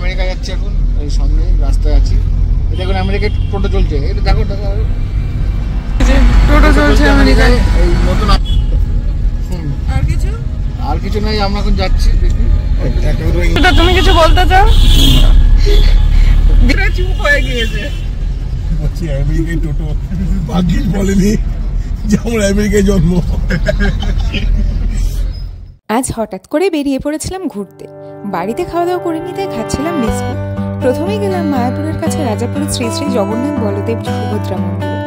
America যাচ্ছি এখন, এই সামনে রাস্তায় আছি। দেখুন আমেরিকায় টোটো চলছে, এটা দেখো দেখো টোটো চলছে আমেরিকায়। এই নতুন আর কিছু নাই, আমরা এখন যাচ্ছি। দেখি তুমি কিছু বলতে চাও? চুপ হয়ে গিয়েছে। আমেরিকায় টোটো ভাগ্যিস বলেনি যে আমার আমেরিকায় জন্ম। আজ হঠাৎ করে বেরিয়ে পড়েছিলাম ঘুরতে। বাড়িতে খাওয়া দাওয়া করে নিতে খাচ্ছিলাম বিস্কুট। প্রথমেই গেলাম মায়াপুরের কাছে রাজাপুরের শ্রী শ্রী জগন্নাথ বলদেব সুভদ্রা মন্দিরে।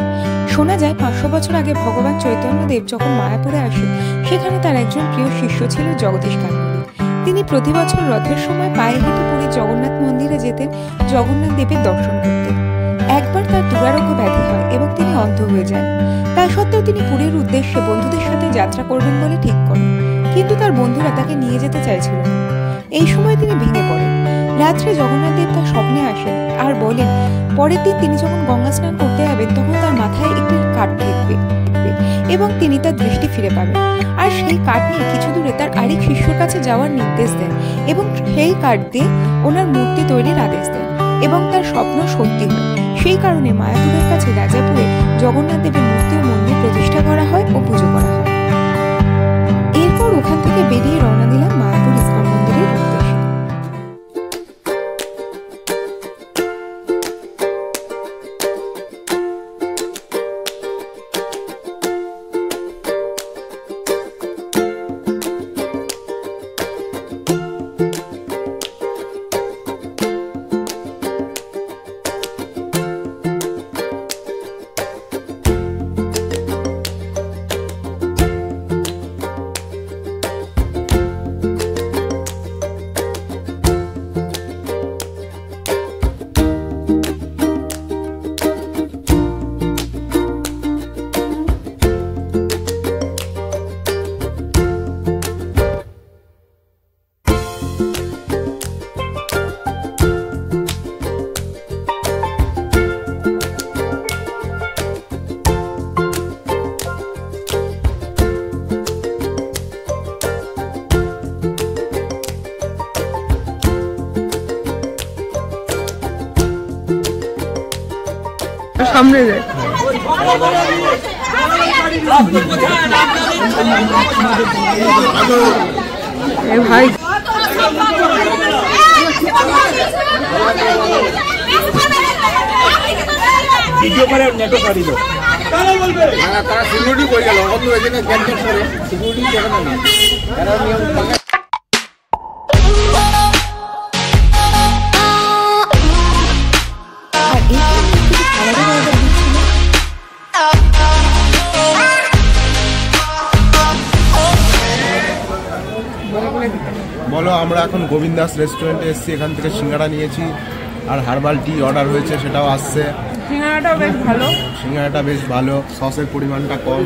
শোনা যায় 500 বছর আগে ভগবান চৈতন্যদেব যখন মায়াপুরে আসে, সেখানে তার একজন প্রিয় শিষ্য ছিল জগদীশ গাঙ্গুলী। তিনি প্রতি বছর রথের সময় পায়ে হেঁটে পুরীর জগন্নাথ মন্দিরে যেতেন জগন্নাথ দেবের দর্শন করতে। একবার তার দুরারোগ্য ব্যাধি হয় এবং তিনি অন্ধ হয়ে যান। তা সত্ত্বেও তিনি পুরীর উদ্দেশ্যে বন্ধুদের সাথে যাত্রা করবেন বলে ঠিক করেন, কিন্তু তার বন্ধুরা তাকে নিয়ে যেতে চাইছিল না। এই সময় তিনি ভেঙে পড়েন। রাত্রে জগন্নাথ দেব তার স্বপ্নে আসেন আর বলেন পরের দিন তিনি যখন গঙ্গা স্নান করতে যাবেন তখন তার মাথায় একটি কাঠ ঠেকবে এবং তিনি তার দৃষ্টি ফিরে পাবেন। আর সেই কাঠ নিয়ে কিছু দূরে তার আরেক শিষ্যর কাছে যাওয়ার নির্দেশ দেন এবং সেই কাঠ দিয়ে ওনার মূর্তি তৈরির আদেশ দেন এবং তার স্বপ্ন সত্যি হয়। সেই কারণে মায়াপুরের কাছে রাজাপুরে জগন্নাথ দেবের মূর্তি ও মন্দির প্রতিষ্ঠা করা হয় ও পুজো করা হয়। এরপর ওখান থেকে বেরিয়ে রওনা দিলাম মায়াপুর ইস্কন মন্দিরের উদ্দেশ্যে। সামনে যায় ভাই। ভিডিও করে নেটো সারি দাও। তারা সিকিউরিটি করে গেল, অন্য এখানে ক্যান্সেল করে সিকিউরিটি দেখে না, তারা নিয়ম বলো। আমরা এখন গোবিন্দাস রেস্টুরেন্টে এসেছি, এখান থেকে সিঙ্গাড়া নিয়েছি আর হার্বাল টি অর্ডার হয়েছে, সেটাও আসছে। সিঙ্গাড়াটাও বেশ ভালো, সিঙ্গাড়াটা বেশ ভালো, সসের পরিমাণটা কম।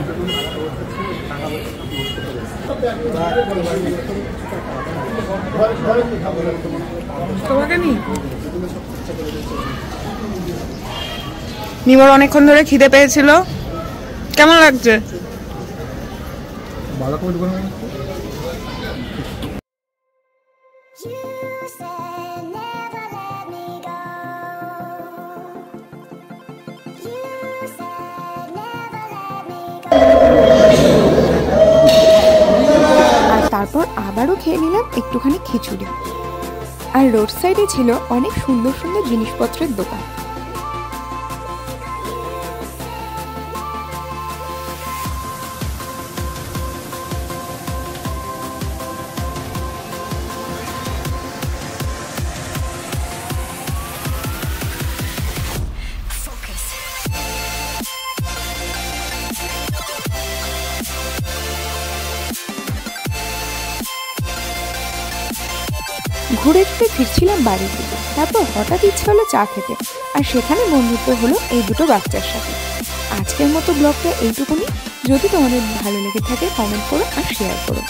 তোমাকে নিমোর অনেকক্ষণ ধরে খিদে পেয়েছিল। কেমন লাগছে? ভালো করে আর তারপর আবারও খেয়ে নিলাম একটুখানি খিচুড়ি। আর রোড সাইডে ছিল অনেক সুন্দর সুন্দর জিনিসপত্রের দোকান। ঘুরে ঘুরে ফিরছিলাম বাড়ির দিকে, তারপর হঠাৎ ইচ্ছে হলো চা খেতে, আর সেখানে বন্ধুত্ব হলো এই দুটো বাচ্চার সাথে। আজকের মতো ব্লগটা এইটুকুনি। যদি তোমাদের ভালো লেগে থাকে কমেন্ট করো আর শেয়ার করো।